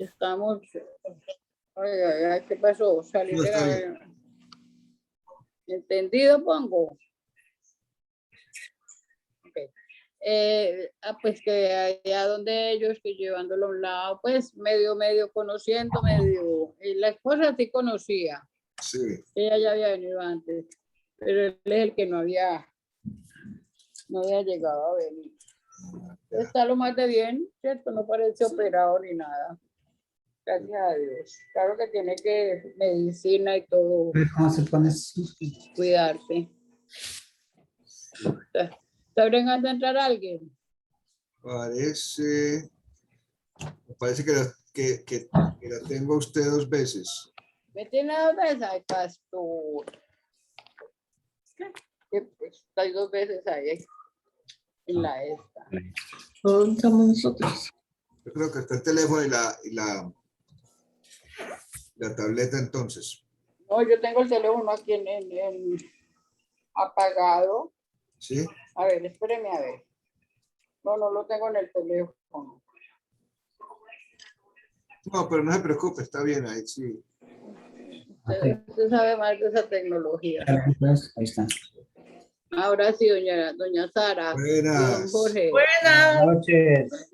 Estamos. Ay, ay, ay, ¿qué pasó? Salí No, de está la... ¿Entendido, pongo? Ok. Pues que allá donde ellos, que llevándolo a un lado, pues medio conociendo, medio. Y la esposa sí conocía. Sí. Ella ya había venido antes, pero él es el que no había llegado a venir. Está lo más de bien, ¿cierto? No parece operado ni nada. Gracias a Dios. Claro que tiene que medicina y todo, ¿Cómo se pone eso? cuidarse. ¿Está bregando a entrar alguien? Me parece que la tengo a usted 2 veces. ¿Me tiene 2 veces? Ay, pastor. Que pues, estoy 2 veces ahí en la esta. ¿Dónde estamos nosotros? Yo creo que está el teléfono y la tableta entonces. No, yo tengo el teléfono aquí en apagado. ¿Sí? A ver, espéreme a ver. No lo tengo en el teléfono. No, pero no se preocupe, está bien ahí, sí. Usted sabe más de esa tecnología. Ahí está. Ahora sí, doña Sara. Buenas. Don Jorge. Buenas Buenas, noches.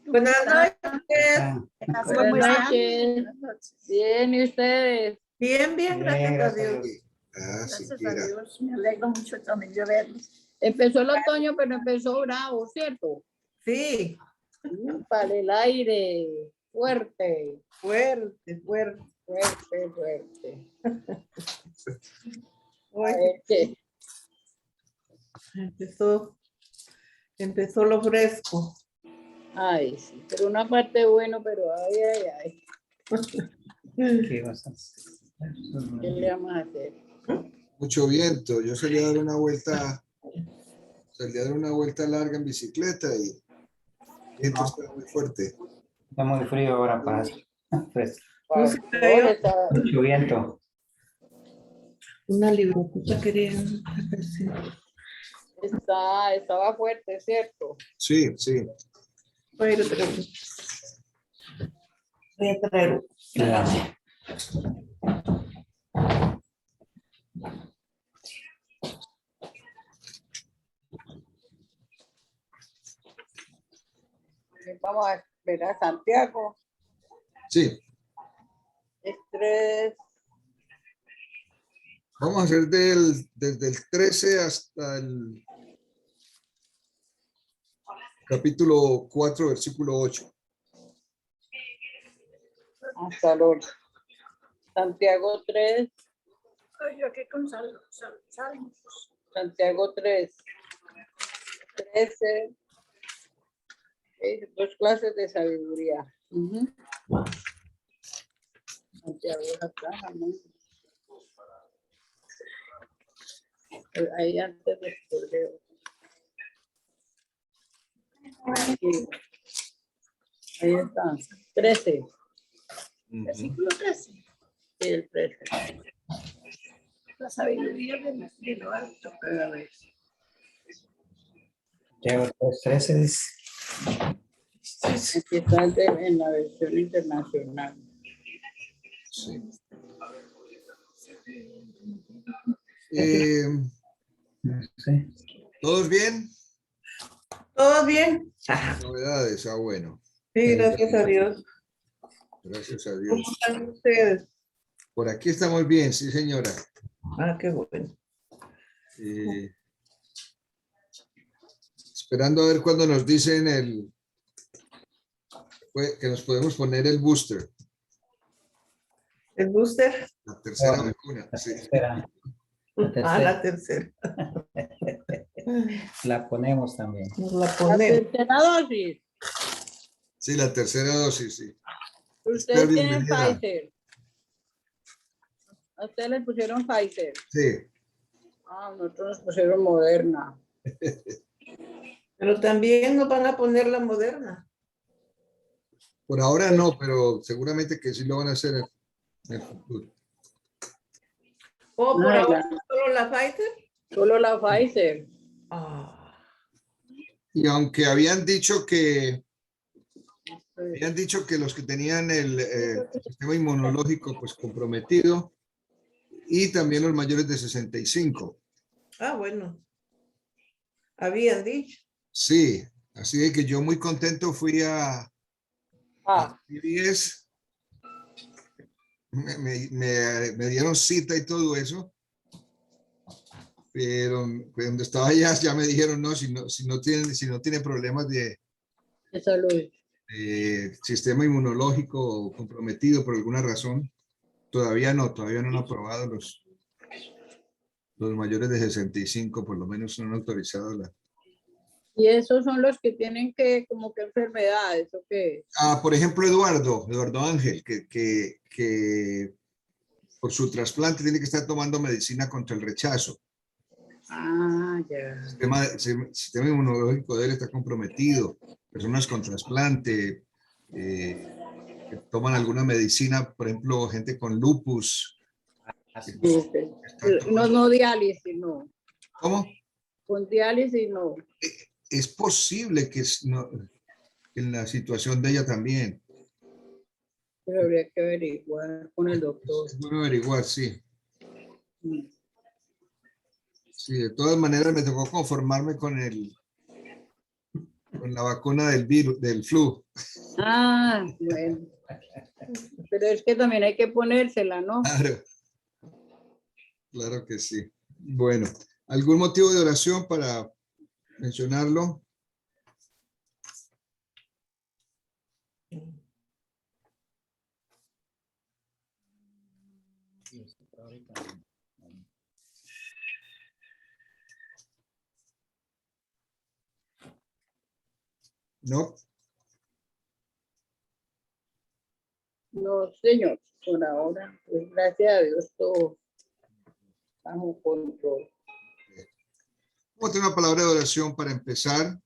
buenas noches. Ah, Buenas noches. Bien, ¿y ustedes? Bien, bien, gracias a gracias a Dios. Dios. Ah, Gracias a siquiera. Dios, me alegro mucho también de verlos. Empezó el otoño, pero empezó bravo, ¿cierto? Sí, Para el aire. Fuerte, fuerte, fuerte. fuerte, fuerte. A Hoy ver, ¿qué? empezó lo fresco. Ay, sí, pero una parte bueno, pero ay, ay, ay. ¿Qué vas a hacer? ¿Qué le vamos a hacer? Mucho viento. Yo salí a dar una vuelta larga en bicicleta y el viento está muy fuerte. Está muy frío ahora para pues, No se Pastor, cayó. mucho viento. Una libreta quería. estaba fuerte, ¿cierto? Sí, sí. Voy a ir a traer. Voy a traer. Gracias. Vamos a ver a Santiago. Sí. Es 3. Vamos a hacer desde el 13 hasta el capítulo 4, versículo 8. Hasta el 8. Santiago 3. Ay, yo aquí con salmos. Santiago 3. 13. 2 clases de sabiduría. Santiago acá, ¿no? Ahí antes del correo. Aquí. Ahí está. 13. Versículo 13. Sí, el 13. La sabiduría de lo alto. A ver. Llego 13 dice. Aquí está en la versión internacional. Sí. No sé. ¿Todos bien? ¿Todo bien? Novedades, bueno. Sí, gracias a Dios. Gracias a ¿Cómo Dios. están ustedes? Por aquí estamos bien, sí, señora. Ah, qué bueno. Esperando a ver cuándo nos dicen que nos podemos poner el booster, ¿El booster? la tercera Oh, vacuna. Sí. Espera, Ah, la tercera. la ponemos también. Nos la La ponemos. tercera dosis. Sí, la tercera dosis, sí. Ustedes Esther, tienen bienvenida. Pfizer. A ustedes les pusieron Pfizer. Sí. Nosotros nos pusieron Moderna. Pero también nos van a poner la Moderna. Por ahora no, pero seguramente que sí lo van a hacer en el futuro. ¿O por Ay, ahora solo la Pfizer? Solo la Pfizer. Ah, Y aunque habían dicho que Habían dicho que los que tenían el sistema inmunológico pues comprometido y también los mayores de 65. Ah, bueno. Habían dicho. Sí, así de que yo muy contento fui a CVS, me dieron cita y todo eso, pero cuando estaba allá ya me dijeron no, si no tiene problemas de salud. sistema inmunológico comprometido por alguna razón, todavía no han aprobado los mayores de 65, por lo menos no han autorizado la... Y esos son los que tienen que, como que enfermedades, ¿o qué? Por ejemplo, Eduardo Ángel, que por su trasplante tiene que estar tomando medicina contra el rechazo. Ah, ya. El sistema inmunológico de él está comprometido. Personas con trasplante, que toman alguna medicina, por ejemplo, gente con lupus. Okay. No diálisis, no. ¿Cómo? Con diálisis, no. Es posible que en la situación de ella también. Pero habría que averiguar con el doctor. Es bueno averiguar, sí. Mm. Sí, de todas maneras me tocó conformarme con la vacuna del virus, del flu. Ah, bueno. Pero es que también hay que ponérsela, ¿no? Claro que sí. Bueno, ¿algún motivo de oración para mencionarlo? No. No, señor, por ahora, pues gracias a Dios, todo bajo control. Vamos a tener una palabra de oración para empezar.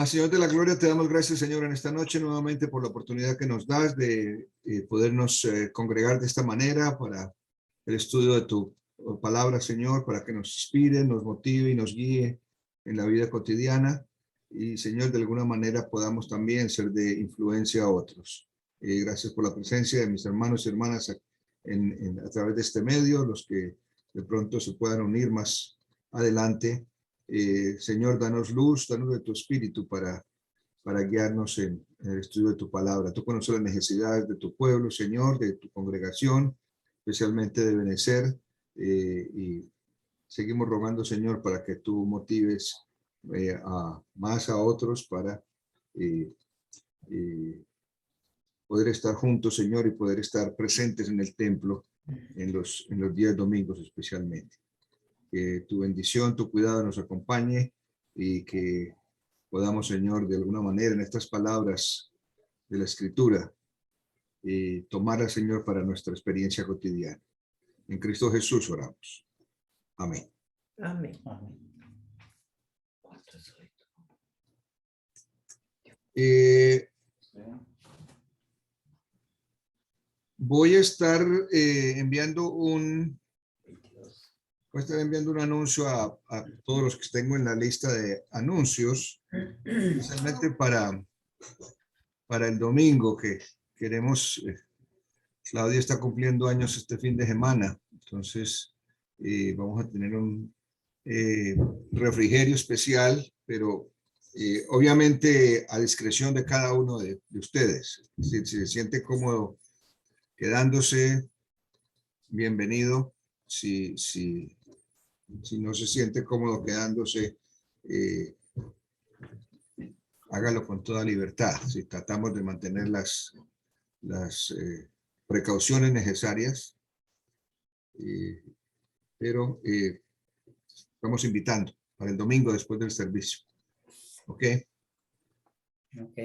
Señor de la Gloria, te damos gracias, Señor, en esta noche nuevamente por la oportunidad que nos das de podernos congregar de esta manera para el estudio de tu palabra, Señor, para que nos inspire, nos motive y nos guíe en la vida cotidiana. Y, Señor, de alguna manera podamos también ser de influencia a otros. Gracias por la presencia de mis hermanos y hermanas a través de este medio, los que de pronto se puedan unir más adelante. Señor, danos luz, danos de tu espíritu para guiarnos en el estudio de tu palabra. Tú conoces las necesidades de tu pueblo, Señor, de tu congregación, especialmente de Benecer, y seguimos rogando, Señor, para que tú motives más a otros para poder estar juntos, Señor, y poder estar presentes en el templo en los días domingos especialmente. Que tu bendición, tu cuidado nos acompañe y que podamos, Señor, de alguna manera en estas palabras de la Escritura, tomarlas, Señor, para nuestra experiencia cotidiana. En Cristo Jesús oramos. Amén. Amén. Voy a estar enviando un anuncio a todos los que tengo en la lista de anuncios, especialmente para el domingo, que queremos, Claudia está cumpliendo años este fin de semana, entonces vamos a tener un refrigerio especial, pero obviamente a discreción de cada uno de ustedes. Si se siente cómodo quedándose, bienvenido. Si no se siente cómodo quedándose, hágalo con toda libertad. Si tratamos de mantener las precauciones necesarias, pero estamos invitando para el domingo después del servicio. ¿Ok? Ok.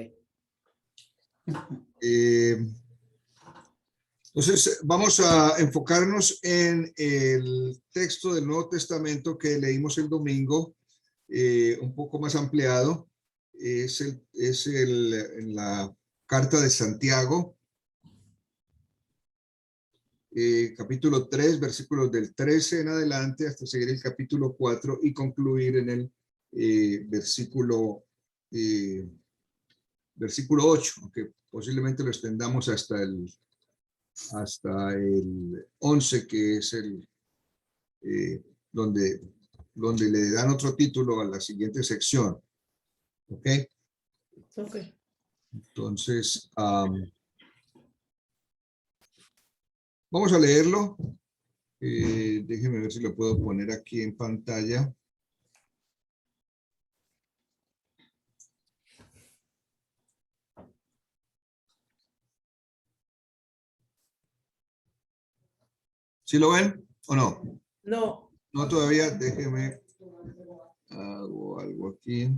Entonces, vamos a enfocarnos en el texto del Nuevo Testamento que leímos el domingo, un poco más ampliado. En la carta de Santiago, capítulo 3, versículos del 13 en adelante hasta seguir el capítulo 4 y concluir en el versículo 8, aunque posiblemente lo extendamos hasta el 11, que es donde le dan otro título a la siguiente sección. ¿Ok? Ok. Entonces, vamos a leerlo. Déjenme ver si lo puedo poner aquí en pantalla. ¿Sí lo ven o no? No. No todavía, déjenme. Hago algo aquí.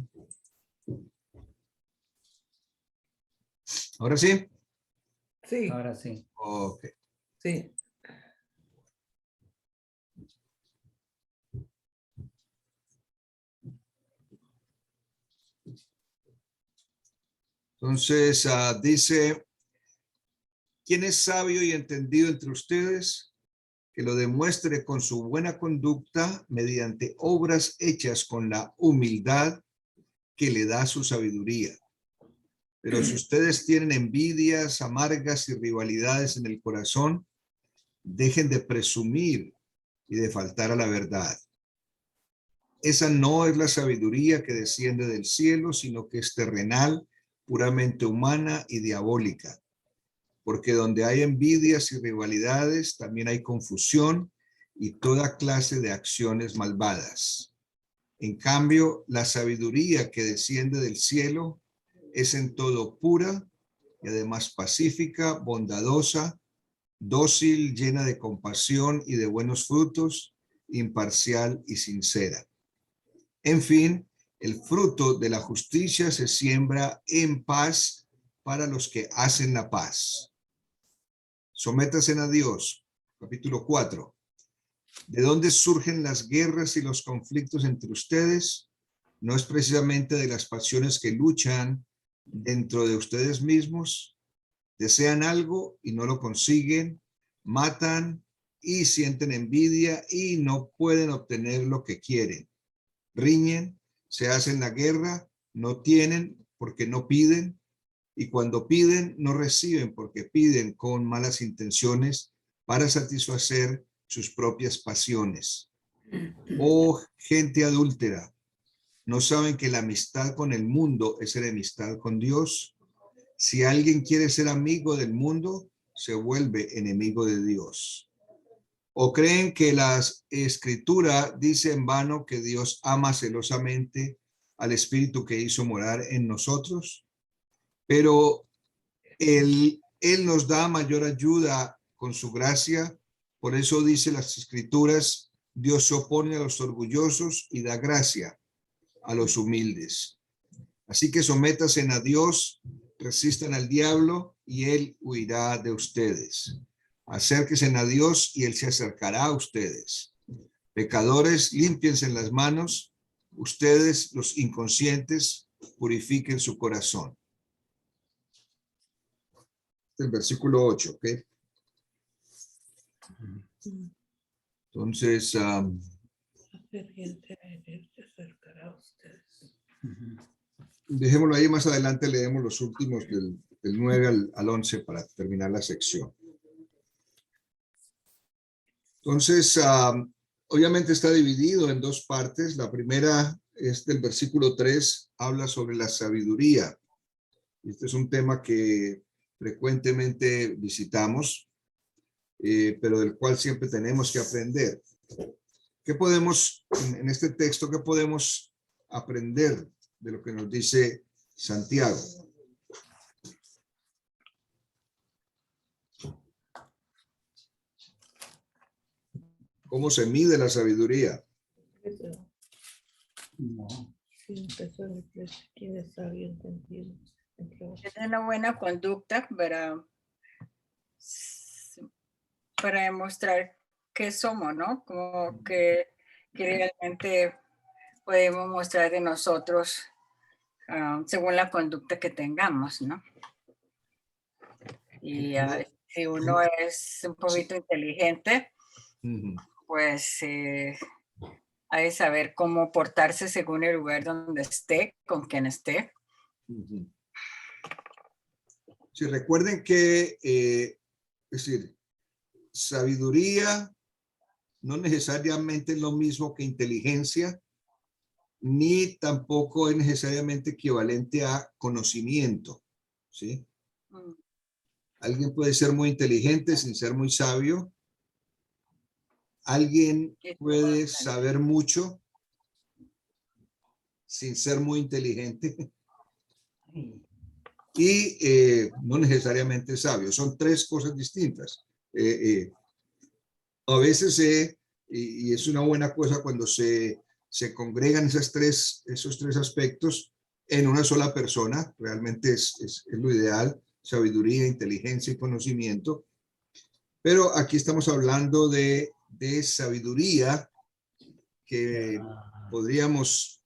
¿Ahora sí? Sí. Ahora sí. Ok. Sí. Entonces, dice, ¿quién es sabio y entendido entre ustedes? Que lo demuestre con su buena conducta mediante obras hechas con la humildad que le da su sabiduría. Pero si ustedes tienen envidias amargas y rivalidades en el corazón, dejen de presumir y de faltar a la verdad. Esa no es la sabiduría que desciende del cielo, sino que es terrenal, puramente humana y diabólica. Porque donde hay envidias y rivalidades, también hay confusión y toda clase de acciones malvadas. En cambio, la sabiduría que desciende del cielo es en todo pura y además pacífica, bondadosa, dócil, llena de compasión y de buenos frutos, imparcial y sincera. En fin, el fruto de la justicia se siembra en paz para los que hacen la paz. Sométanse a Dios. Capítulo 4. ¿De dónde surgen las guerras y los conflictos entre ustedes? ¿No es precisamente de las pasiones que luchan dentro de ustedes mismos? Desean algo y no lo consiguen, matan y sienten envidia y no pueden obtener lo que quieren. Riñen, se hacen la guerra, no tienen porque no piden, y cuando piden no reciben porque piden con malas intenciones para satisfacer sus propias pasiones. Oh, gente adúltera, ¿no saben que la amistad con el mundo es enemistad con Dios? Si alguien quiere ser amigo del mundo, se vuelve enemigo de Dios. ¿O creen que la Escritura dice en vano que Dios ama celosamente al Espíritu que hizo morar en nosotros? Pero Él nos da mayor ayuda con su gracia. Por eso dice las Escrituras, Dios se opone a los orgullosos y da gracia a los humildes. Así que sométanse a Dios, resistan al diablo y él huirá de ustedes. Acérquense a Dios y él se acercará a ustedes. Pecadores, límpiense las manos. Ustedes, los inconscientes, purifiquen su corazón. El versículo 8, ¿ok? Entonces, dejémoslo ahí, más adelante leemos los últimos del 9 al 11 para terminar la sección. Entonces, obviamente está dividido en dos partes. La primera es del versículo 3, habla sobre la sabiduría. Este es un tema que frecuentemente visitamos, pero del cual siempre tenemos que aprender. ¿Qué podemos, en este texto, qué podemos aprender de lo que nos dice Santiago? ¿Cómo se mide la sabiduría? No. ¿Quién es sabio entendido? Tener una buena conducta para demostrar qué somos, ¿no? Como que realmente podemos mostrar de nosotros según la conducta que tengamos, ¿no? Y si uno es un poquito inteligente, pues ha de saber cómo portarse según el lugar donde esté, con quien esté. Ujú. Sí, recuerden que, es decir, sabiduría no necesariamente es lo mismo que inteligencia, ni tampoco es necesariamente equivalente a conocimiento, ¿sí? Mm, Alguien puede ser muy inteligente sin ser muy sabio. Alguien puede saber mucho sin ser muy inteligente y no necesariamente sabio. Son tres cosas distintas. A veces, y es una buena cosa cuando se congregan esos tres aspectos en una sola persona, realmente es lo ideal, sabiduría, inteligencia y conocimiento. Pero aquí estamos hablando de sabiduría que podríamos,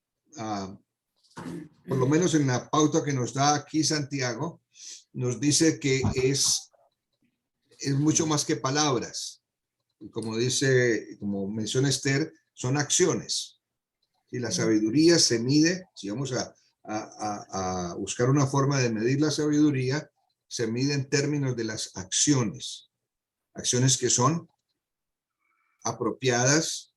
por lo menos en la pauta que nos da aquí Santiago, nos dice que es mucho más que palabras. Y como menciona Esther, son acciones. Y la sabiduría se mide, si vamos a buscar una forma de medir la sabiduría, se mide en términos de las acciones. Acciones que son apropiadas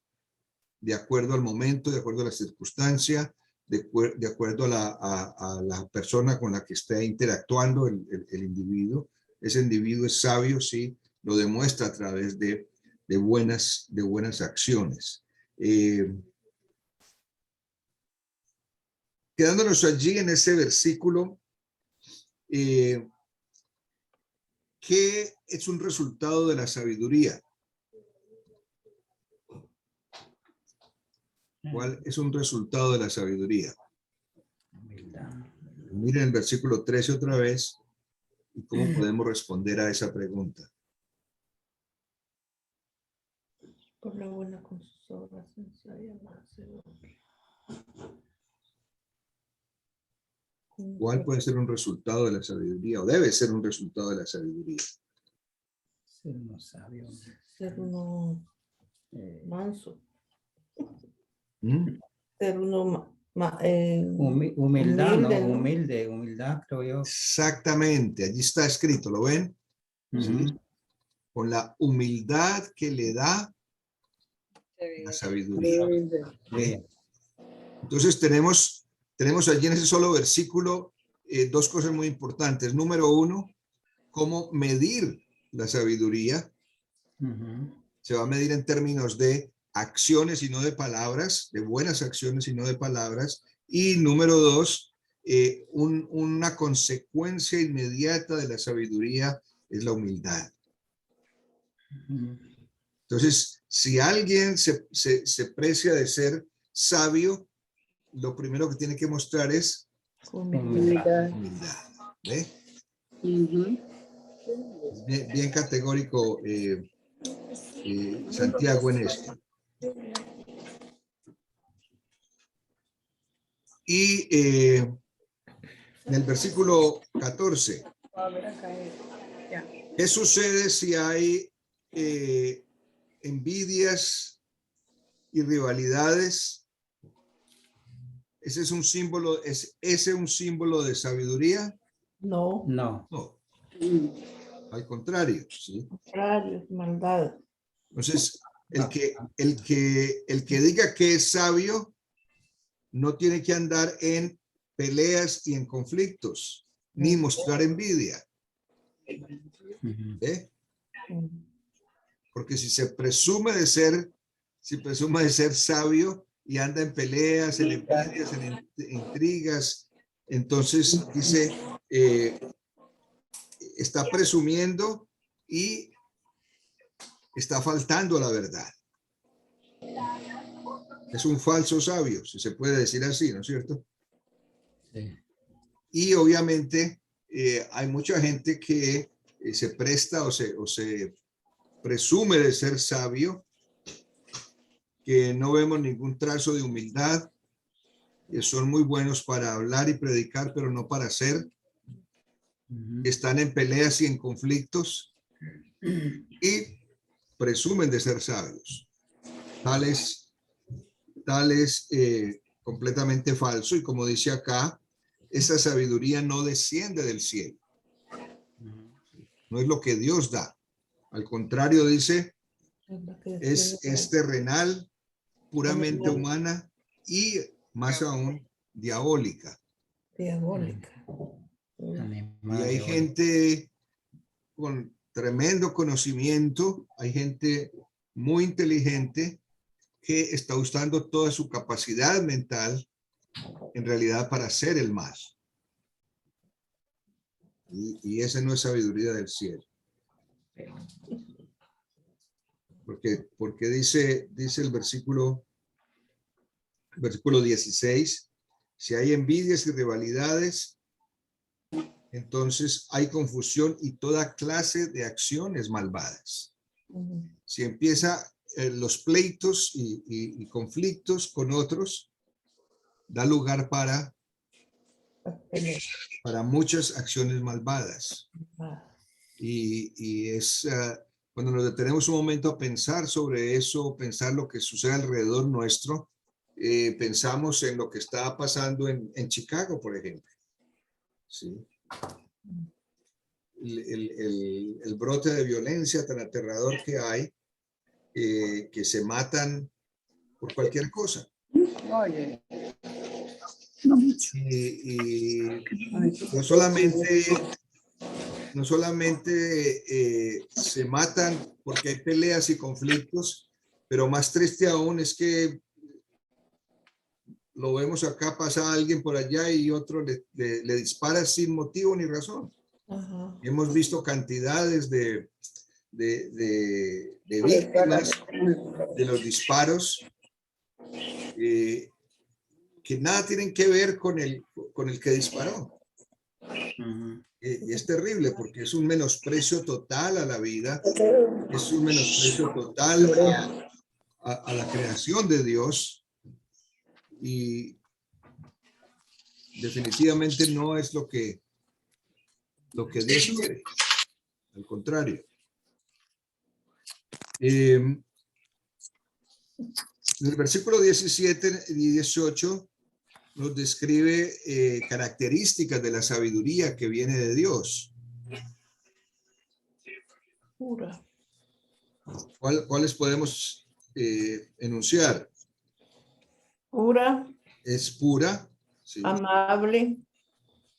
de acuerdo al momento, de acuerdo a la circunstancia, de acuerdo a la persona con la que esté interactuando el individuo. Ese individuo es sabio si lo demuestra a través de buenas acciones. Quedándonos allí en ese versículo, ¿qué es un resultado de la sabiduría? ¿Cuál es un resultado de la sabiduría? Humildad. Miren el versículo 13 otra vez y cómo podemos responder a esa pregunta. Por la buena con sus obras, sabia mansedumbre. ¿Cuál puede ser un resultado de la sabiduría o debe ser un resultado de la sabiduría? Ser uno sabio. Ser uno eh, manso. ¿Mm? Ser uno humildad, ¿no? humilde, ¿no? Humildad, creo yo. Exactamente, allí está escrito, ¿lo ven? ¿Sí? Ujú. Con la humildad que le da la sabiduría. Sí. Entonces tenemos allí en ese solo versículo dos cosas muy importantes. Número uno, cómo medir la sabiduría. Ujú. Se va a medir en términos de acciones y no de palabras, de buenas acciones y no de palabras. Y número dos, una consecuencia inmediata de la sabiduría es la humildad. Ujú. Entonces, si alguien se precia de ser sabio, lo primero que tiene que mostrar es Humildad. humildad. ¿Ve? Ujú. Bien categórico Santiago en esto. Y en el versículo 14, ¿qué sucede si hay envidias y rivalidades? ¿Ese es un símbolo de sabiduría? No, No. No, al contrario, ¿sí? contrario, maldad. Entonces, el que diga que es sabio no tiene que andar en peleas y en conflictos, ni mostrar envidia. Ujú. ¿Eh? Porque si presume de ser sabio y anda en peleas, en envidias, en intrigas, entonces dice, está presumiendo y está faltando a la verdad. Es un falso sabio, si se puede decir así, ¿no es cierto? Sí. Y obviamente hay mucha gente que se presta o se presume de ser sabio, que no vemos ningún trazo de humildad, que son muy buenos para hablar y predicar, pero no para hacer, Ujú. que están en peleas y en conflictos y presumen de ser sabios. Tales tal es completamente falso. Y como dice acá, esa sabiduría no desciende del cielo. No es lo que Dios da. Al contrario, dice, es terrenal, puramente humana y más aún diabólica. Diabólica. Y hay gente con tremendo conocimiento, hay gente muy inteligente que está usando toda su capacidad mental en realidad para hacer el mal. Y esa no es sabiduría del cielo. Porque dice el versículo 16, si hay envidias y rivalidades, entonces hay confusión y toda clase de acciones malvadas. Si empieza los pleitos y conflictos con otros, da lugar para muchas acciones malvadas. Y es cuando nos detenemos un momento a pensar sobre eso, pensar lo que sucede alrededor nuestro, pensamos en lo que está pasando en Chicago, por ejemplo. ¿Sí? El brote de violencia tan aterrador que hay, que se matan por cualquier cosa. Oye. Y no solamente se matan porque hay peleas y conflictos, pero más triste aún es que lo vemos acá, pasa alguien por allá y otro le dispara sin motivo ni razón. Hemos visto cantidades de víctimas de los disparos que nada tienen que ver con el que disparó. Y es terrible porque es un menosprecio total a la vida, es un menosprecio total a la creación de Dios, y definitivamente no es lo que Dios quiere. Al contrario. En el versículo 17 y 18 nos describe características de la sabiduría que viene de Dios. Pura. ¿Cuáles podemos enunciar? Pura. Es pura, ¿sí? Amable.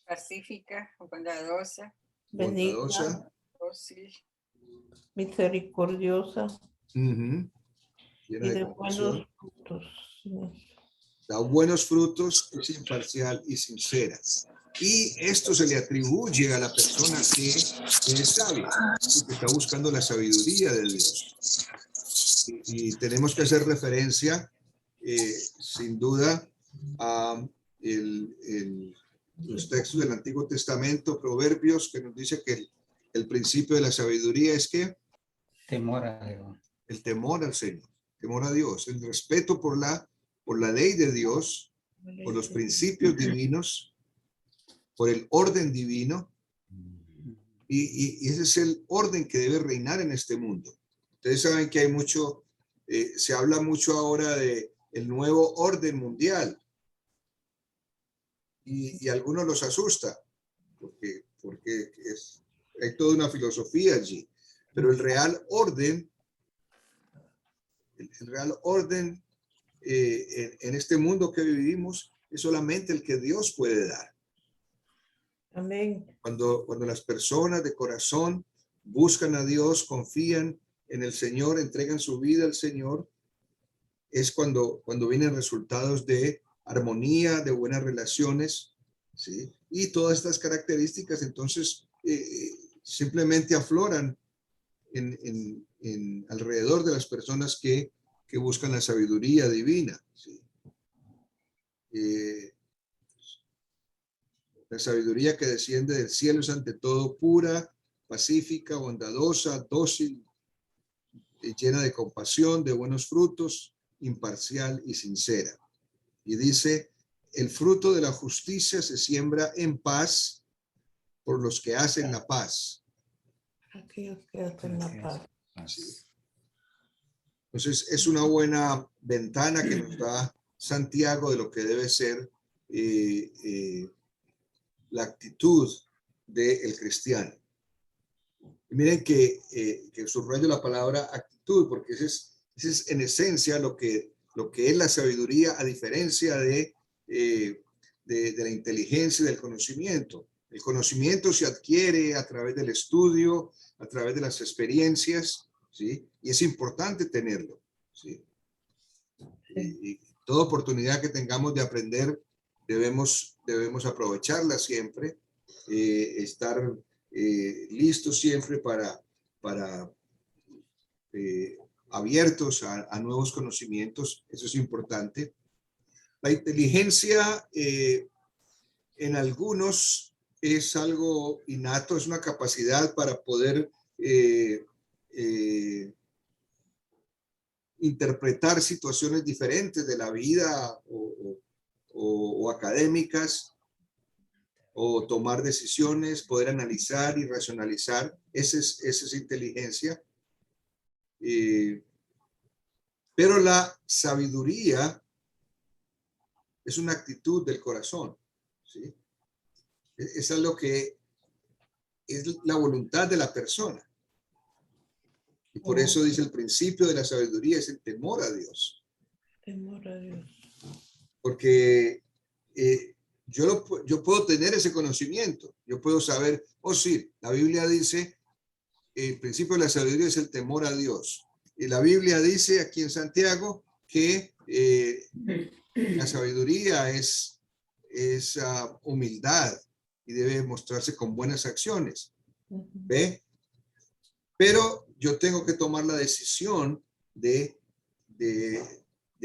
Pacífica, bondadosa, Bondadosa, dócil, misericordiosa. llena Y de de compasión, buenos frutos. da buenos frutos, es imparcial y sincera. Y esto se le atribuye a la persona que es sabia y que está buscando la sabiduría de Dios. Y tenemos que hacer referencia, sin duda, a los textos del Antiguo Testamento, Proverbios, que nos dice que el principio de la sabiduría es que Temor a Dios. el temor al Señor, temor a Dios, el respeto por la ley de Dios, por los principios divinos, por el orden divino, y ese es el orden que debe reinar en este mundo. Ustedes saben que hay mucho, se habla mucho ahora de el nuevo orden mundial, y a algunos los asusta, porque hay toda una filosofía allí, pero el real orden en este mundo que vivimos es solamente el que Dios puede dar. Amén. Cuando las personas de corazón buscan a Dios, confían en el Señor, entregan su vida al Señor, es cuando vienen resultados de armonía, de buenas relaciones, ¿sí? Y todas estas características entonces simplemente afloran alrededor de las personas que buscan la sabiduría divina, ¿sí? La sabiduría que desciende del cielo es ante todo pura, pacífica, bondadosa, dócil, llena de compasión, de buenos frutos, imparcial y sincera. Y dice, el fruto de la justicia se siembra en paz por los que hacen la paz. Aquellos que hacen la paz. Sí. Entonces, es una buena ventana que nos da Santiago de lo que debe ser la actitud del cristiano. Y miren que subrayo la palabra actitud, porque ese es en esencia lo que es la sabiduría, a diferencia de la inteligencia y del conocimiento. El conocimiento se adquiere a través del estudio, a través de las experiencias, ¿sí? Y es importante tenerlo, ¿sí? Y toda oportunidad que tengamos de aprender, debemos aprovecharla siempre, estar listos siempre para abiertos a nuevos conocimientos. Eso es importante. La inteligencia en algunos es algo innato, es una capacidad para poder interpretar situaciones diferentes de la vida o académicas, o tomar decisiones, poder analizar y racionalizar. Esa es inteligencia. Pero la sabiduría es una actitud del corazón, ¿sí? Es algo que es la voluntad de la persona. Y por eso dice el principio de la sabiduría es el temor a Dios. Temor a Dios. Porque yo puedo tener ese conocimiento. Yo puedo saber, sí, la Biblia dice, el principio de la sabiduría es el temor a Dios. Y la Biblia dice aquí en Santiago que la sabiduría es humildad y debe mostrarse con buenas acciones. ¿Ve? Pero yo tengo que tomar la decisión de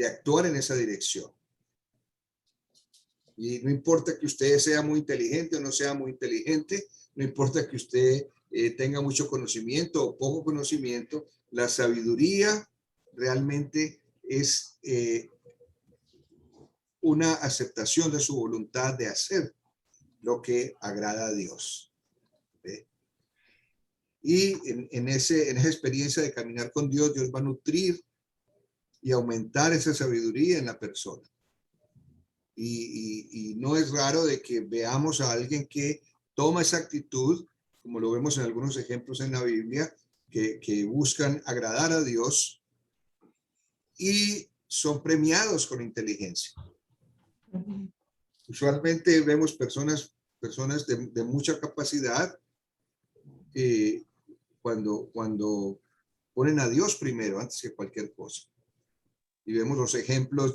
actuar en esa dirección. Y no importa que usted sea muy inteligente o no sea muy inteligente, no importa que usted tenga mucho conocimiento o poco conocimiento, la sabiduría realmente es una aceptación de su voluntad de hacer lo que agrada a Dios. ¿Ve? Y en esa experiencia de caminar con Dios, Dios va a nutrir y aumentar esa sabiduría en la persona. Y no es raro de que veamos a alguien que toma esa actitud, como lo vemos en algunos ejemplos en la Biblia, que buscan agradar a Dios y son premiados con inteligencia. Usualmente vemos personas de mucha capacidad cuando ponen a Dios primero antes que cualquier cosa. Y vemos los ejemplos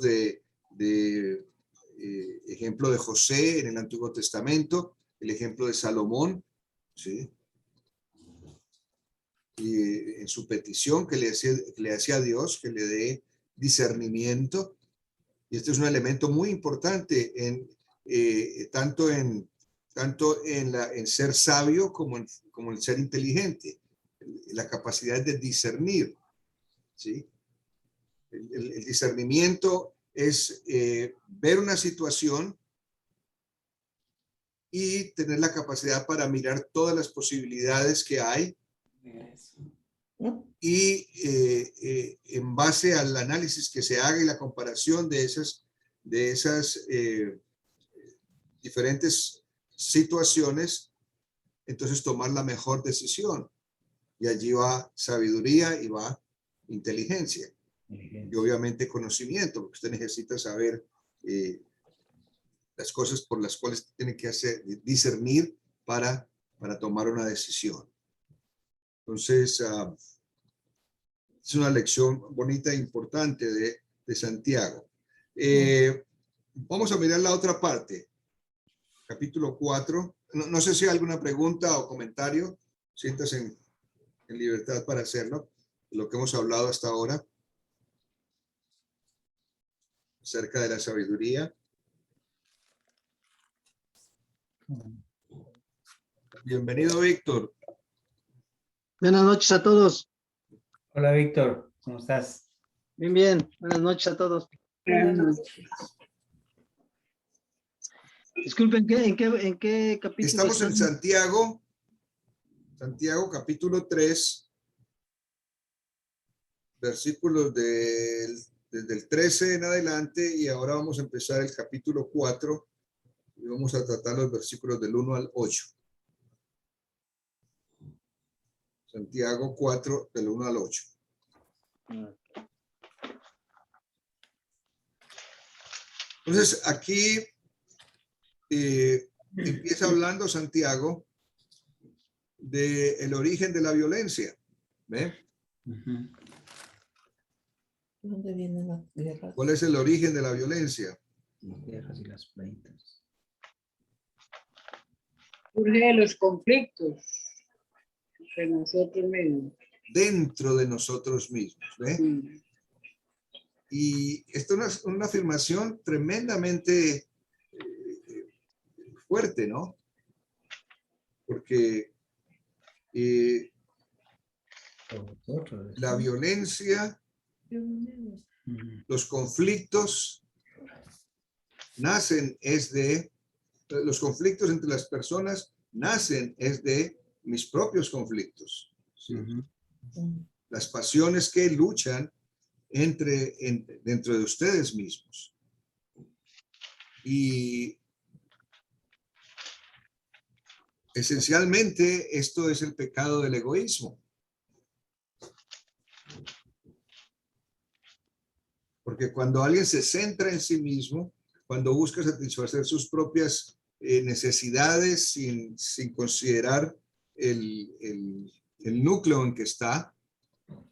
ejemplo de José en el Antiguo Testamento, el ejemplo de Salomón, ¿sí? Y en su petición que le hacía a Dios que le dé discernimiento. Y este es un elemento muy importante tanto en ser sabio como en ser inteligente, la capacidad de discernir, ¿sí? El discernimiento es ver una situación y tener la capacidad para mirar todas las posibilidades que hay y en base al análisis que se haga y la comparación de esas diferentes situaciones, entonces tomar la mejor decisión. Y allí va sabiduría y va inteligencia. Y obviamente conocimiento, porque usted necesita saber las cosas por las cuales tiene que discernir para tomar una decisión. Entonces, es una lección bonita e importante de Santiago. Vamos a mirar la otra parte, capítulo 4. No sé si hay alguna pregunta o comentario, siéntase en libertad para hacerlo, lo que hemos hablado hasta ahora acerca de la sabiduría. Bienvenido, Víctor. Buenas noches a todos. Hola, Víctor, ¿cómo estás? Bien, bien. Buenas noches a todos. Disculpen, ¿en qué capítulo Estamos en Santiago capítulo 3, versículos del desde el 13 en adelante y ahora vamos a empezar el capítulo 4 y vamos a tratar los versículos del 1 al 8. Santiago 4, del 1 al 8. Entonces, aquí empieza hablando Santiago del origen de la violencia. ¿Ve? Ujú. ¿Dónde vienen las guerras? ¿Cuál es el origen de la violencia? Las guerras y las pleitos. Surge de los conflictos entre nosotros mismos. Dentro de nosotros mismos. ¿Ve? Sí. Y esto es una afirmación tremendamente fuerte, ¿no? Porque Por vosotros. la violencia, Ujú. los conflictos nacen los conflictos entre las personas nacen de mis propios conflictos. ¿Sí? Ujú. Las pasiones que luchan dentro de ustedes mismos. Y esencialmente esto es el pecado del egoísmo. Porque cuando alguien se centra en sí mismo, cuando busca satisfacer sus propias necesidades sin considerar el núcleo en que está,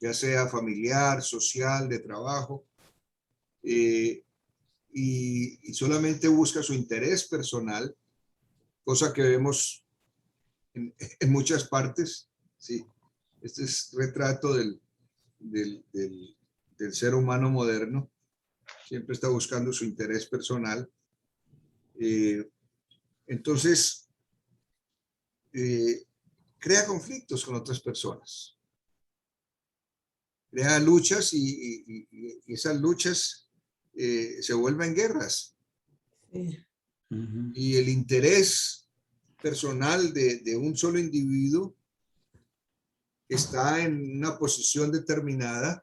ya sea familiar, social, de trabajo, y solamente busca su interés personal, cosa que vemos en muchas partes, ¿sí? Este es retrato del ser humano moderno, siempre está buscando su interés personal. Entonces, crea conflictos con otras personas, crea luchas y esas luchas se vuelven guerras. Sí. Ujú. Y el interés personal de un solo individuo está en una posición determinada,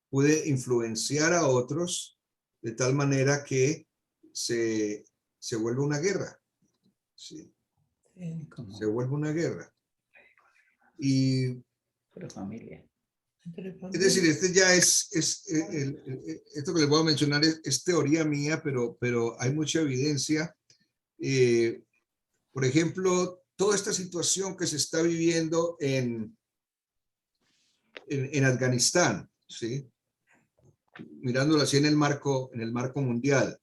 puede influenciar a otros de tal manera que se vuelve una guerra. ¿Sí? Sí. Como Se vuelve una guerra. Y por familia. Entre es familias. decir, este ya esto que les voy a mencionar es teoría mía, pero hay mucha evidencia. Por ejemplo, toda esta situación que se está viviendo en Afganistán, ¿sí? Mirándolo así en el marco mundial.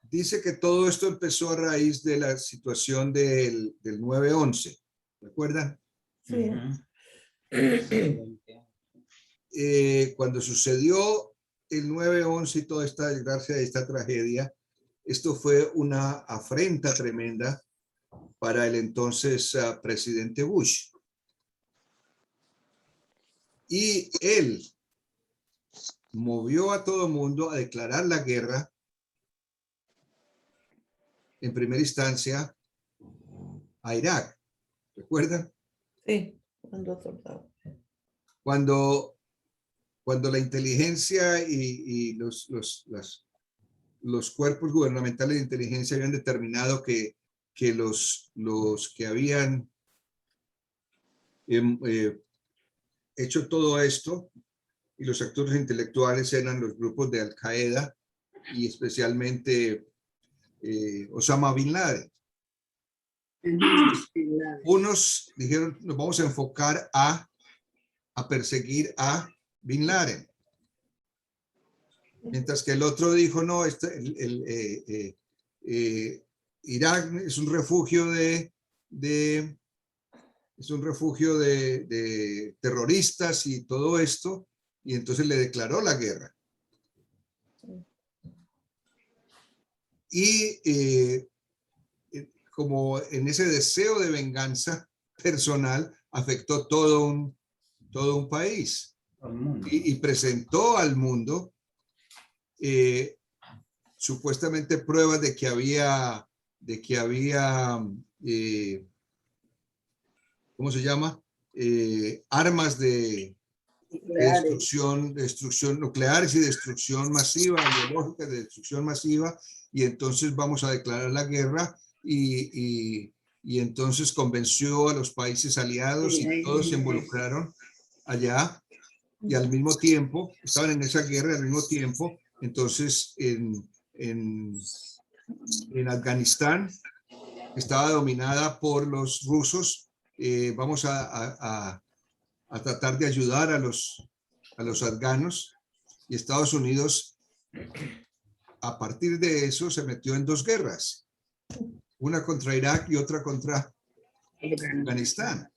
Dice que todo esto empezó a raíz de la situación del 9/11, ¿recuerdan? Sí. Ujú. Cuando sucedió el 9/11 y toda esta desgracia, esta tragedia, esto fue una afrenta tremenda para el entonces presidente Bush. Y él movió a todo el mundo a declarar la guerra, en primera instancia, a Irak. ¿Recuerdan? Sí, cuando soldado. Cuando la inteligencia y los cuerpos gubernamentales de inteligencia habían determinado que los que habían hecho todo esto y los actores intelectuales eran los grupos de Al Qaeda y especialmente Osama Bin Laden. Unos dijeron, nos vamos a enfocar a perseguir a Bin Laden. Mientras que el otro dijo, no, Irak es un refugio de terroristas y todo esto, y entonces le declaró la guerra. Y como en ese deseo de venganza personal, afectó todo un país Al mundo. y presentó al mundo supuestamente pruebas de que había ¿cómo se llama? Armas de destrucción nucleares y destrucción masiva, biológica, de destrucción masiva, y entonces vamos a declarar la guerra y entonces convenció a los países aliados y todos se involucraron allá y al mismo tiempo, estaban en esa guerra al mismo tiempo, entonces en Afganistán estaba dominada por los rusos. Vamos a tratar de ayudar a los afganos, y Estados Unidos a partir de eso se metió en dos guerras, una contra Irak y otra contra Afganistán,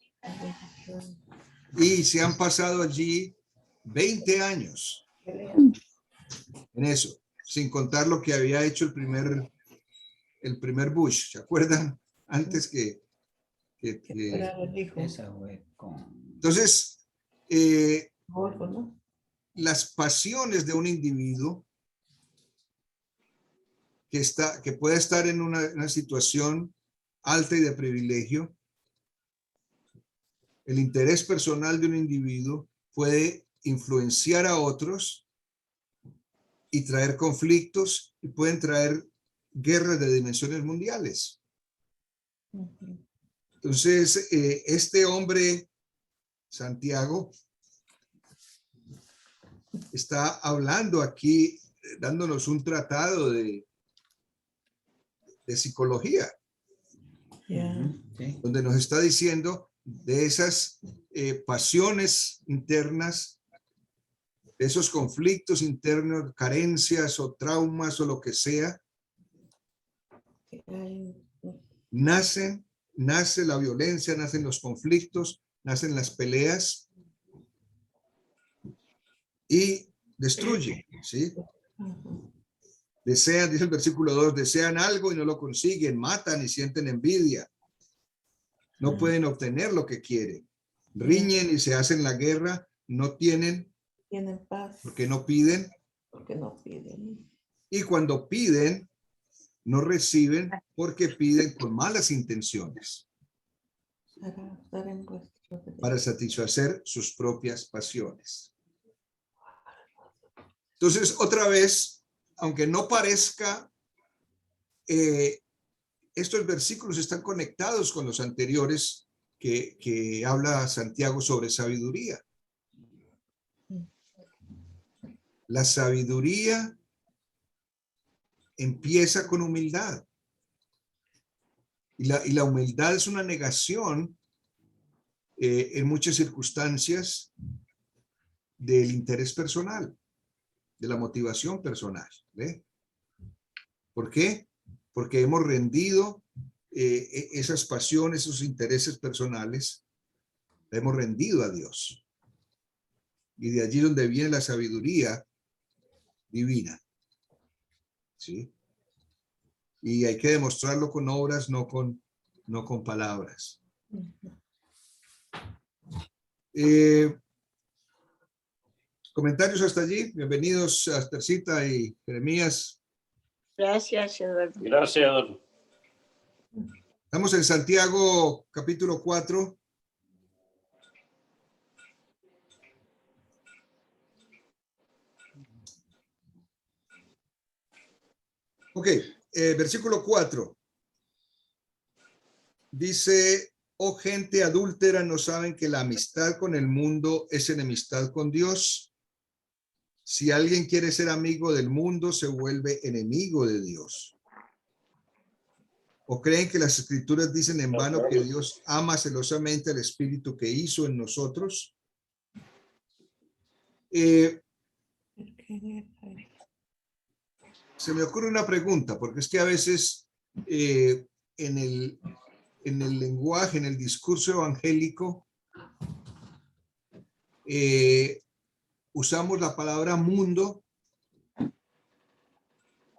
y se han pasado allí 20 años en eso, sin contar lo que había hecho el primer Bush, ¿se acuerdan? Antes que Esa fue con... entonces las pasiones de un individuo que puede estar en una situación alta y de privilegio, el interés personal de un individuo puede influenciar a otros y traer conflictos, y pueden traer guerras de dimensiones mundiales. Entonces, este hombre, Santiago, está hablando aquí, dándonos un tratado de psicología, Sí. donde nos está diciendo de esas pasiones internas, esos conflictos internos, carencias o traumas o lo que sea, nace la violencia, nacen los conflictos, nacen las peleas y destruyen, ¿sí? Desean, dice el versículo 2, desean algo y no lo consiguen, matan y sienten envidia. No pueden obtener lo que quieren. Riñen y se hacen la guerra, no tienen paz. porque no piden. Y cuando piden, no reciben porque piden con malas intenciones para satisfacer sus propias pasiones. Entonces, otra vez, aunque no parezca, estos versículos están conectados con los anteriores que habla Santiago sobre sabiduría. La sabiduría empieza con humildad. Y la humildad es una negación en muchas circunstancias del interés personal, de la motivación personal. ¿Ve? ¿Por qué? Porque hemos rendido esas pasiones, esos intereses personales, la hemos rendido a Dios. Y de allí donde viene la sabiduría divina. ¿Sí? Y hay que demostrarlo con obras, no con palabras. Comentarios hasta allí. Bienvenidos a Tercita y Jeremías. Gracias, Eduardo. Gracias, Eduardo. Estamos en Santiago, capítulo 4. Ok, versículo 4. Dice, oh gente adúltera, ¿no saben que la amistad con el mundo es enemistad con Dios? Si alguien quiere ser amigo del mundo, se vuelve enemigo de Dios. ¿O creen que las escrituras dicen en vano que Dios ama celosamente al Espíritu que hizo en nosotros? Se me ocurre una pregunta, porque es que a veces en el lenguaje, en el discurso evangélico, usamos la palabra mundo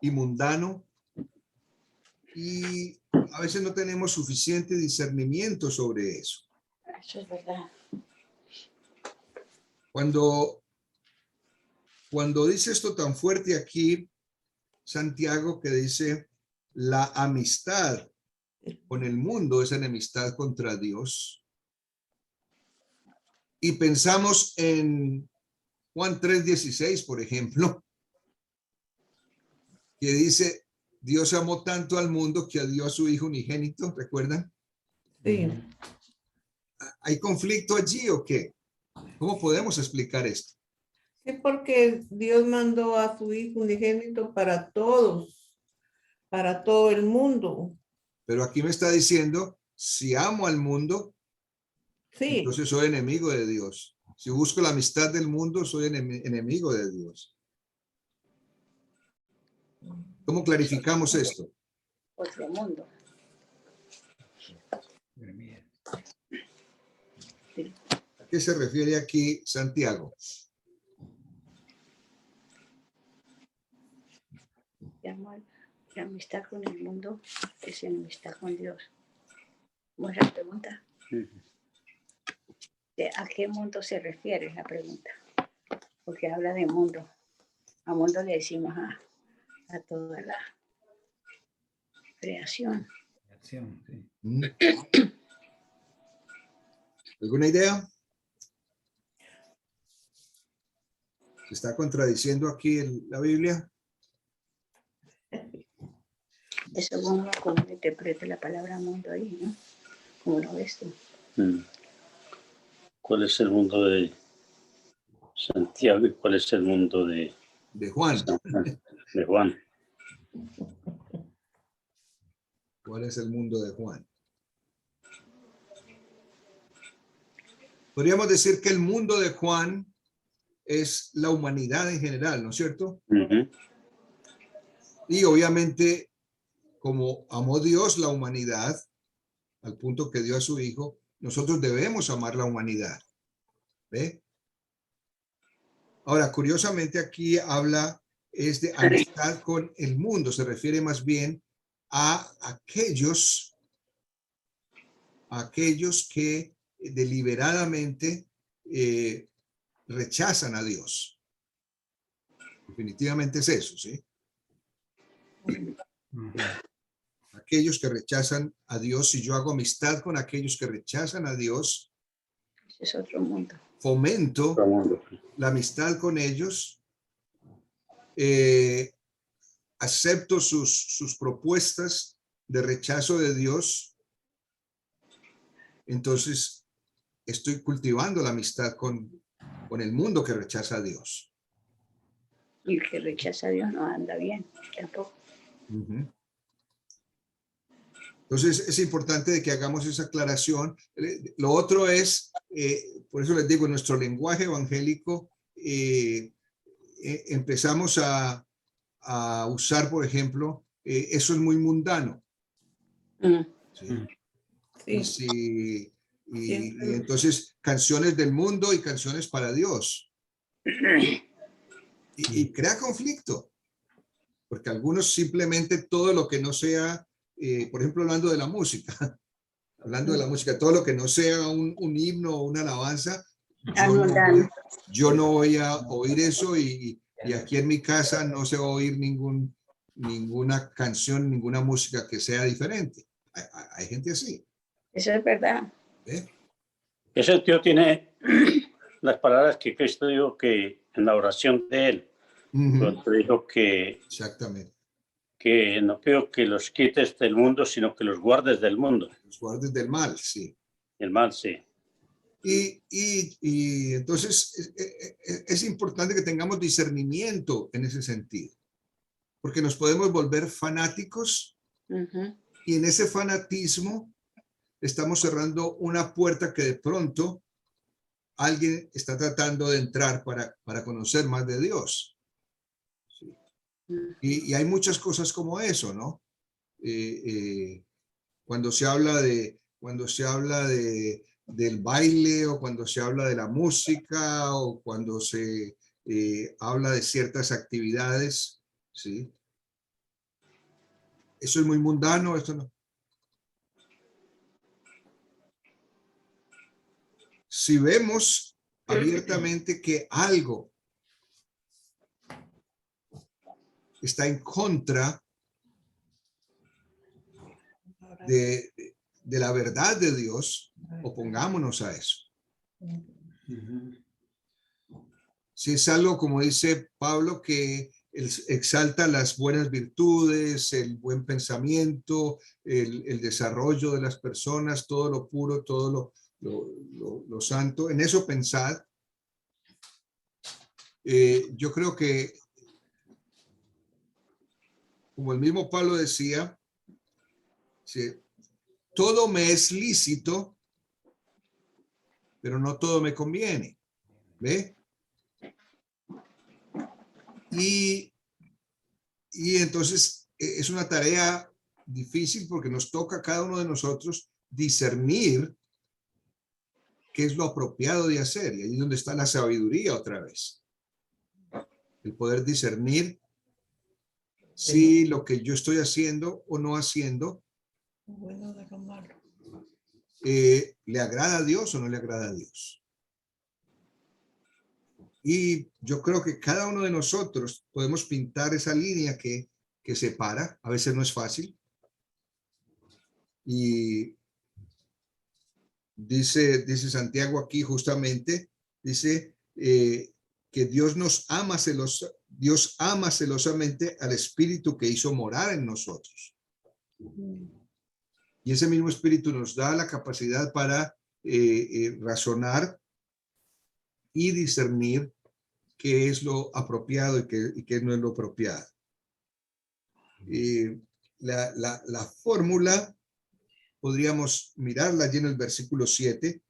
y mundano, y a veces no tenemos suficiente discernimiento sobre eso. Eso es verdad. Cuando dice esto tan fuerte aquí, Santiago, que dice la amistad con el mundo es enemistad contra Dios, y pensamos en Juan 3:16, por ejemplo, que dice, Dios amó tanto al mundo que dio a su Hijo unigénito, ¿recuerdan? Sí. ¿Hay conflicto allí o qué? ¿Cómo podemos explicar esto? Sí, porque Dios mandó a su Hijo unigénito para todos, para todo el mundo. Pero aquí me está diciendo, si amo al mundo, Sí, entonces soy enemigo de Dios. Si busco la amistad del mundo, soy enemigo de Dios. ¿Cómo clarificamos esto? Otro mundo. Jeremías. ¿A qué se refiere aquí Santiago? La amistad con el mundo es enemistad con Dios. Buena pregunta. ¿A qué mundo se refiere la pregunta? Porque habla de mundo. A mundo le decimos a toda la creación. Acción, sí. ¿Alguna idea? ¿Se está contradiciendo aquí la Biblia? Eso uno como interpreta la palabra mundo ahí, ¿no? ¿Cómo lo ves tú? ¿Cuál es el mundo de Santiago y cuál es el mundo de Juan. de Juan? ¿Cuál es el mundo de Juan? Podríamos decir que el mundo de Juan es la humanidad en general, ¿no es cierto? Y obviamente, como amó Dios la humanidad, al punto que dio a su Hijo, nosotros debemos amar la humanidad. ¿Ve? Ahora, curiosamente aquí habla es de amistad con el mundo, se refiere más bien a aquellos que deliberadamente rechazan a Dios. Definitivamente es eso, ¿sí? Aquellos que rechazan a Dios, si yo hago amistad con aquellos que rechazan a Dios, Ese es otro mundo. fomento la amistad con ellos, acepto sus propuestas de rechazo de Dios, entonces estoy cultivando la amistad con el mundo que rechaza a Dios. Y el que rechaza a Dios no anda bien, tampoco. Entonces es importante de que hagamos esa aclaración. Lo otro es, por eso les digo, en nuestro lenguaje evangélico empezamos a usar, por ejemplo, eso es muy mundano. ¿Sí? Y entonces canciones del mundo y canciones para Dios. Y crea conflicto, porque algunos simplemente todo lo que no sea, por ejemplo, hablando de la música, todo lo que no sea un himno o una alabanza, yo no voy a oír eso y aquí en mi casa no se va a oír ninguna canción, ninguna música que sea diferente. Hay gente así. Eso es verdad. Ese tío tiene las palabras que Cristo dijo que en la oración de él, cuando dijo que, exactamente, que no pido que los quites del mundo, sino que los guardes del mundo. Los guardes del mal, sí. El mal, sí. Y entonces es importante que tengamos discernimiento en ese sentido, porque nos podemos volver fanáticos y en ese fanatismo estamos cerrando una puerta que de pronto alguien está tratando de entrar para conocer más de Dios. Sí. Y hay muchas cosas como eso, ¿no? Cuando se habla del baile o cuando se habla de la música o cuando se habla de ciertas actividades, ¿sí? Eso es muy mundano, esto no. Si vemos abiertamente que algo está en contra de la verdad de Dios, opongámonos a eso. Si es algo, como dice Pablo, que exalta las buenas virtudes, el buen pensamiento, el desarrollo de las personas, todo lo puro, todo lo santo, en eso pensad. Yo creo que, como el mismo Pablo decía, sí, todo me es lícito, pero no todo me conviene. ¿Ve? Y entonces es una tarea difícil porque nos toca a cada uno de nosotros discernir qué es lo apropiado de hacer. Y ahí es donde está la sabiduría otra vez. El poder discernir si lo que yo estoy haciendo o no haciendo le agrada a Dios o no le agrada a Dios. Y yo creo que cada uno de nosotros podemos pintar esa línea que separa. A veces no es fácil. Y dice Santiago aquí justamente, dice que Dios ama celosamente al Espíritu que hizo morar en nosotros. Y ese mismo Espíritu nos da la capacidad para razonar y discernir qué es lo apropiado y qué no es lo apropiado. La fórmula podríamos mirarla allí en el versículo 7.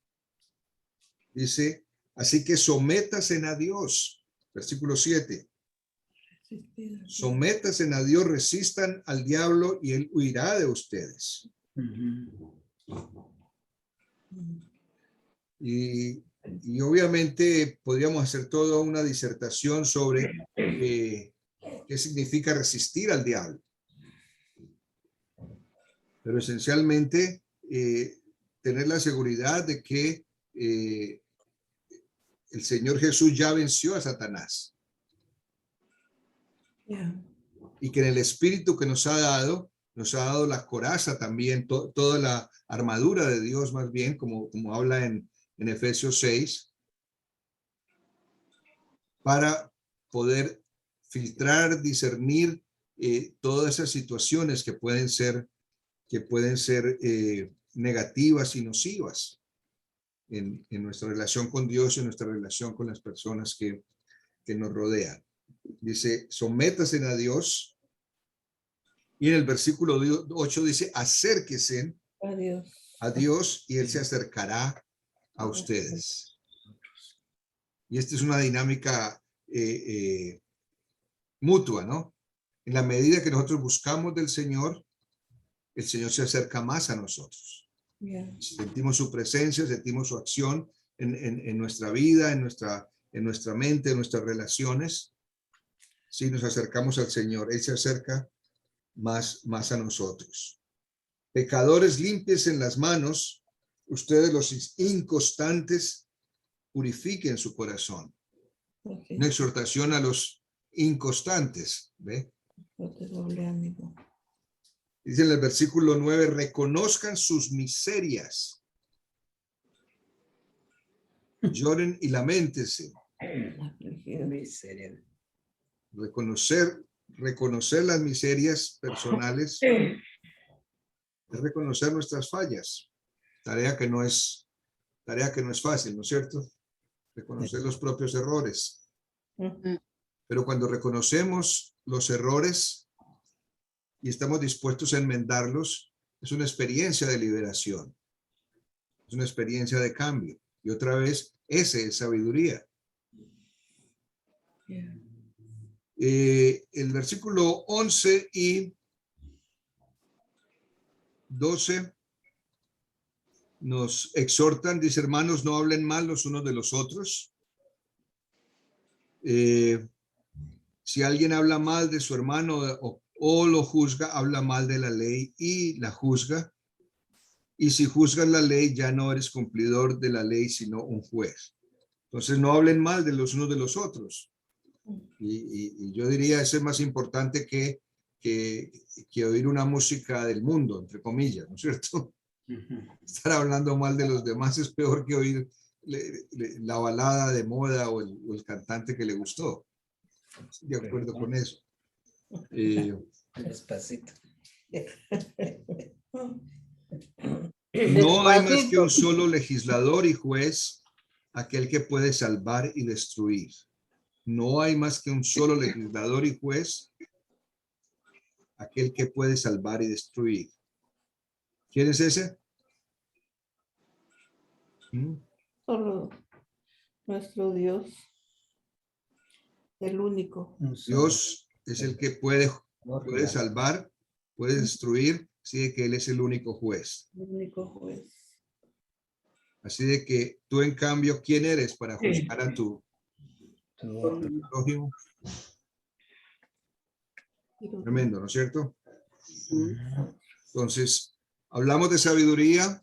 Dice, así que sométasen a Dios. Versículo 7. Sométasen a Dios, resistan al diablo y él huirá de ustedes. Y obviamente podríamos hacer toda una disertación sobre qué significa resistir al diablo. Pero esencialmente tener la seguridad de que el Señor Jesús ya venció a Satanás. Y que en el Espíritu que nos ha dado la coraza también, toda la armadura de Dios más bien, como habla en Efesios 6, para poder filtrar, discernir todas esas situaciones que pueden ser negativas y nocivas en nuestra relación con Dios y en nuestra relación con las personas que nos rodean. Dice, sométasen a Dios. Y en el versículo 8 dice, acérquense a Dios y Él se acercará a ustedes. Y esta es una dinámica mutua, ¿no? En la medida que nosotros buscamos del Señor, el Señor se acerca más a nosotros. Sentimos su presencia, sentimos su acción en nuestra vida, en nuestra mente, en nuestras relaciones. Si nos acercamos al Señor, Él se acerca más a nosotros. Pecadores, límpiense las manos, ustedes los inconstantes, purifiquen su corazón. Una exhortación a los inconstantes, ¿ve? Dice en el versículo 9, reconozcan sus miserias, lloren y lamentense. Reconocer las miserias personales es reconocer nuestras fallas, tarea que no es fácil, ¿no es cierto? Reconocer los propios errores. Pero cuando reconocemos los errores y estamos dispuestos a enmendarlos, es una experiencia de liberación, es una experiencia de cambio. Y otra vez, esa es sabiduría. El versículo 11 y 12 nos exhortan, dice, hermanos, no hablen mal los unos de los otros. Si alguien habla mal de su hermano o lo juzga, habla mal de la ley y la juzga. Y si juzgas la ley, ya no eres cumplidor de la ley, sino un juez. Entonces, no hablen mal de los unos de los otros. Y yo diría, eso es más importante que oír una música del mundo, entre comillas, ¿no es cierto? Estar hablando mal de los demás es peor que oír la balada de moda o el cantante que le gustó. Estoy de acuerdo con eso. Despacito. No hay más que un Despacito. solo legislador y juez, aquel que puede salvar y destruir. No hay más que un solo legislador y juez, aquel que puede salvar y destruir. ¿Quién es ese? Solo nuestro Dios, el único. Dios es el que puede salvar, puede destruir, así de que Él es el único juez. El único juez. Así de que tú, en cambio, ¿quién eres para juzgar a tu prójimo? Tremendo, ¿no es cierto? Entonces, hablamos de sabiduría.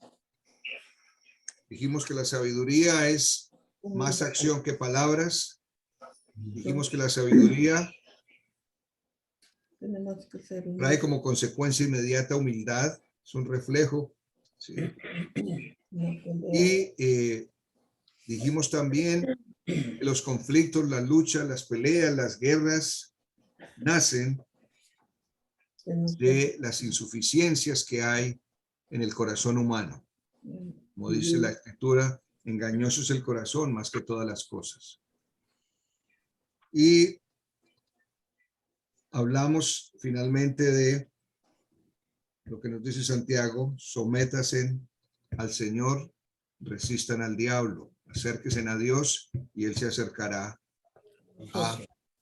Dijimos que la sabiduría es más acción que palabras. Dijimos que la sabiduría Tenemos que ser trae como consecuencia inmediata humildad. Es un reflejo. ¿Sí? Y dijimos también que los conflictos, las luchas, las peleas, las guerras nacen de las insuficiencias que hay en el corazón humano. Como dice la Escritura, engañoso es el corazón más que todas las cosas. Y hablamos finalmente de lo que nos dice Santiago: sométase al Señor, resistan al diablo, acérquense a Dios y Él se acercará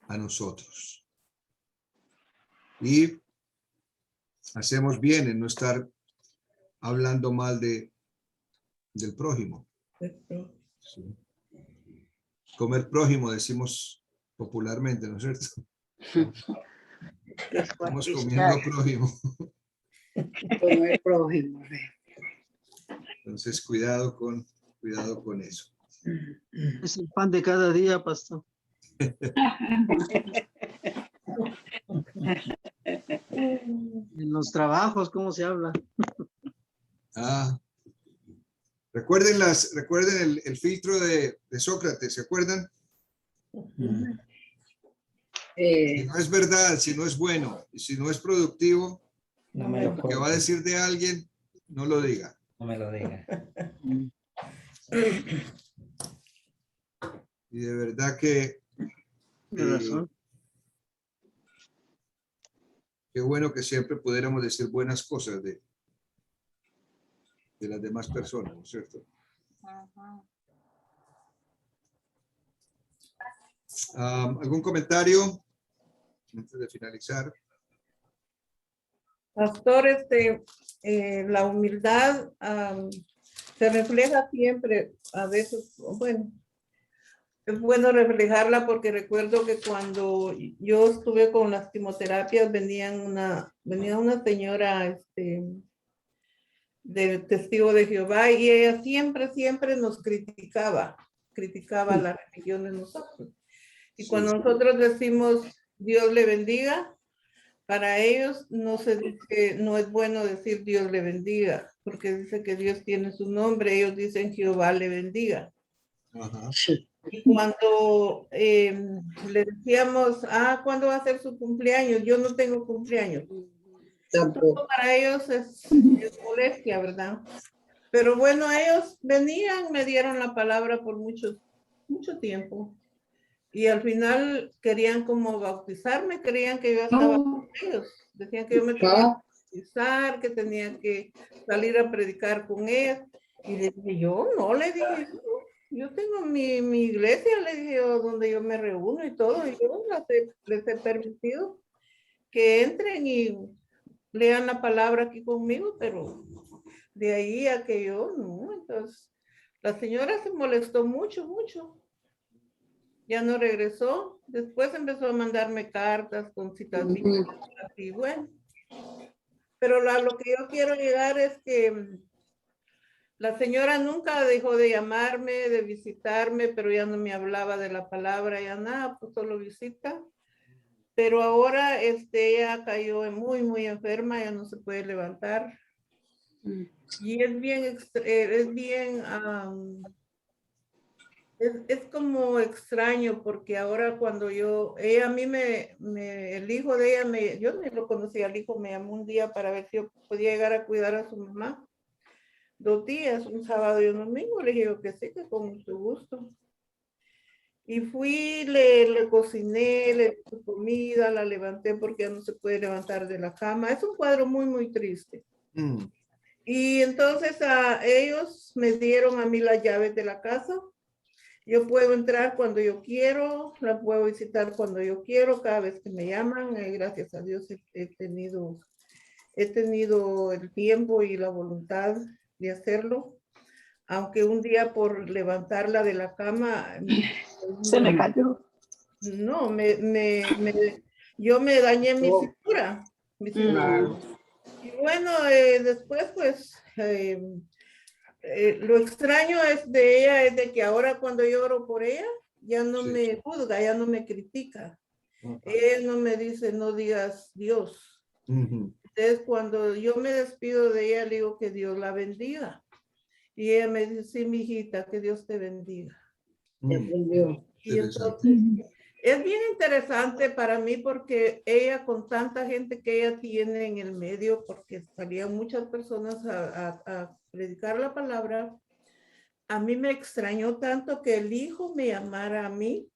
a nosotros. Y hacemos bien en no estar hablando mal del prójimo. Sí. Comer prójimo, decimos popularmente, ¿no es cierto? Estamos comiendo prójimo. Comer prójimo. Entonces, cuidado con eso. Es el pan de cada día, pastor. En los trabajos, ¿cómo se habla? Recuerden el filtro de Sócrates, ¿se acuerdan? Si no es verdad, si no es bueno y si no es productivo, No me lo lo que va a decir de alguien, no lo diga. No me lo diga. Y de verdad que Tienes razón. qué bueno que siempre pudiéramos decir buenas cosas de las demás personas, ¿no es cierto? ¿Algún comentario antes de finalizar? Pastor, la humildad se refleja siempre, a veces, bueno, es bueno reflejarla porque recuerdo que cuando yo estuve con las quimioterapias venía una señora de testigo de Jehová y ella siempre nos criticaba la religión de nosotros. Y cuando nosotros decimos Dios le bendiga, para ellos no es bueno decir Dios le bendiga, porque dice que Dios tiene su nombre, ellos dicen Jehová le bendiga. Ajá. Y cuando le decíamos, ¿cuándo va a ser su cumpleaños? Yo no tengo cumpleaños. Todo para ellos es molestia, ¿verdad? Pero bueno, ellos venían, me dieron la palabra por mucho tiempo. Y al final querían como bautizarme, creían que yo estaba con ellos. Decían que yo me tenía que bautizar, que tenía que salir a predicar con ellos. Y le dije, yo no, le dije, yo tengo mi iglesia, le dije yo, donde yo me reúno y todo. Y yo les he permitido que entren y lean la palabra aquí conmigo, pero de ahí a que yo no. Entonces, la señora se molestó mucho. Ya no regresó. Después empezó a mandarme cartas con citas bíblicas y bueno. Pero lo que yo quiero llegar es que la señora nunca dejó de llamarme, de visitarme, pero ya no me hablaba de la palabra, ya nada, pues solo visita. Pero ahora ella cayó muy enferma, ya no se puede levantar. Y es bien Es como extraño porque ahora cuando ella a mí el hijo de ella, yo ni lo conocía, el hijo me llamó un día para ver si yo podía llegar a cuidar a su mamá. 2 días, un sábado y un domingo, le dije que sí, que con mucho gusto. Y fui, le cociné, le di su comida, la levanté porque ya no se puede levantar de la cama. Es un cuadro muy, muy triste. Y entonces ellos me dieron a mí las llaves de la casa. Yo puedo entrar cuando yo quiero, la puedo visitar cuando yo quiero, cada vez que me llaman. Gracias a Dios he tenido el tiempo y la voluntad de hacerlo. Aunque un día por levantarla de la cama... Se me cayó. No, yo me dañé mi cintura. Y bueno, después pues... lo extraño de ella es de que ahora cuando yo oro por ella, ya no me juzga, ya no me critica. Él no me dice, no digas Dios. Entonces, cuando yo me despido de ella, le digo que Dios la bendiga. Y ella me dice, sí, mi hijita, que Dios te bendiga. Y entonces, es bien interesante para mí porque ella, con tanta gente que ella tiene en el medio, porque salían muchas personas a predicar la palabra, a mí me extrañó tanto que el hijo me llamara a mí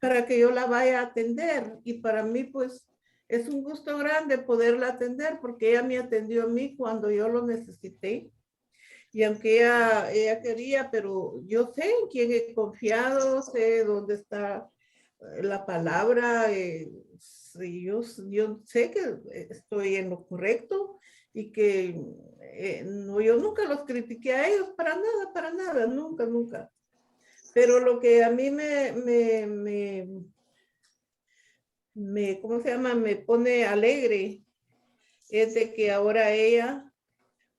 para que yo la vaya a atender. Y para mí, pues, es un gusto grande poderla atender porque ella me atendió a mí cuando yo lo necesité. Y aunque ella quería, pero yo sé en quién he confiado, sé dónde está la palabra, yo sé que estoy en lo correcto y que yo nunca los critiqué a ellos para nada, nunca. Pero lo que a mí ¿cómo se llama? Me pone alegre es de que ahora ella,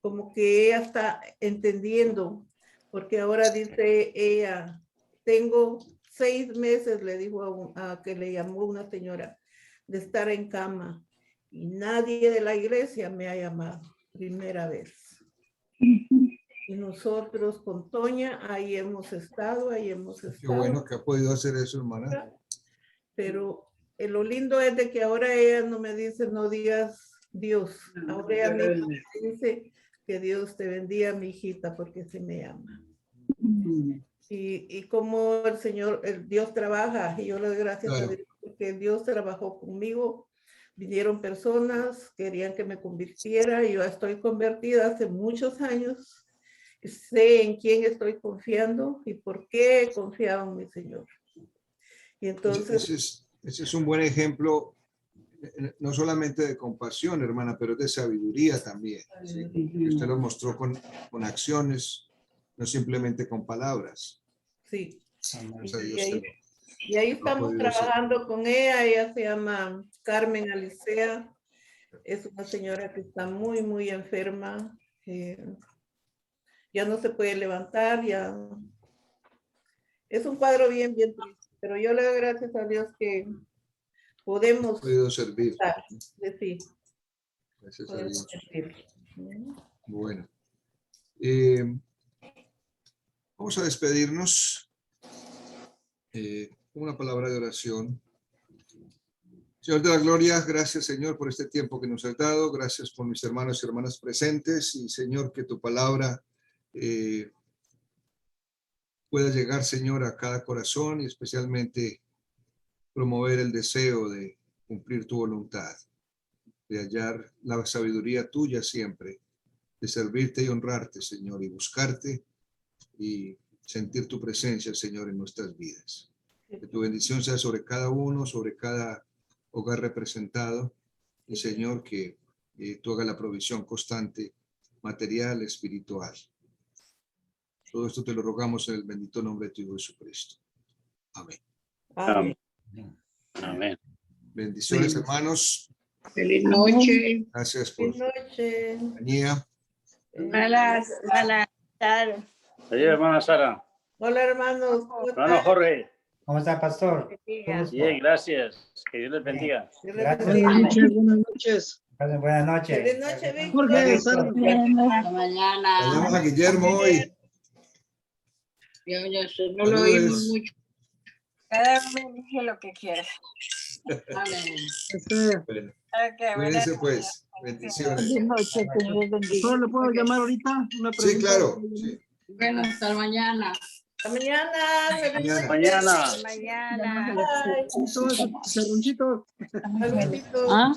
como que ella está entendiendo, porque ahora dice ella, tengo 6 meses, le dijo a que le llamó una señora, de estar en cama y nadie de la iglesia me ha llamado, primera vez. Y nosotros con Toña, ahí hemos estado. Qué bueno que ha podido hacer eso, hermana. Pero lo lindo es de que ahora ella no me dice, no digas Dios. Ahora ella me dice que Dios te bendiga, mi hijita, porque se me llama. Y como el Dios trabaja, y yo le doy gracias a Dios, porque Dios trabajó conmigo. Vinieron personas, querían que me convirtiera, y yo estoy convertida hace muchos años. Sé en quién estoy confiando y por qué he confiado en mi Señor. Y entonces... Ese es un buen ejemplo, no solamente de compasión, hermana, pero de sabiduría también. ¿Sí? Usted lo mostró con acciones, no simplemente con palabras. Sí. Dios y ahí estamos trabajando con ella se llama Carmen Alicea. Es una señora que está muy, muy enferma. Ya no se puede levantar, ya. Es un cuadro bien triste, pero yo le doy gracias a Dios que podemos servir. Sí. Gracias a Dios. Servir. Bueno. Vamos a despedirnos con una palabra de oración. Señor de la gloria, gracias, Señor, por este tiempo que nos has dado. Gracias por mis hermanos y hermanas presentes. Y, Señor, que tu palabra pueda llegar, Señor, a cada corazón y especialmente promover el deseo de cumplir tu voluntad, de hallar la sabiduría tuya siempre, de servirte y honrarte, Señor, y buscarte y sentir tu presencia, Señor, en nuestras vidas. Que tu bendición sea sobre cada uno, sobre cada hogar representado, y, Señor, que tú hagas la provisión constante, material, espiritual. Todo esto te lo rogamos en el bendito nombre de tu Hijo Jesucristo. Amén. Amén. Amén. Bendiciones, hermanos. Feliz noche. Gracias por Feliz noche. su compañía. Buenas tardes. Oye, hermana Sara. Hola, hermanos. Hermano Jorge. ¿Cómo está, pastor? Bien, gracias. Que Dios les bendiga. Gracias. Buenas noches. Buenas noches. Feliz noche, Víctor. Jorge, Sara. Hasta mañana. Tenemos a Guillermo hoy. Ya sé, no lo oímos Saludos. mucho. Cada uno elige lo que quiera. Amén. Bueno, Ok, buenas cuídense noches. pues. Bendiciones. Buenas noches, que Dios los bendiga. ¿Solo le puedo llamar ahorita? Una Sí, pregunta. claro. Sí. Bueno, hasta mañana. Hasta mañana. Feliz Mañana. noche. Mañana. Bye. Serruncitos. Saluditos. ¿Ah?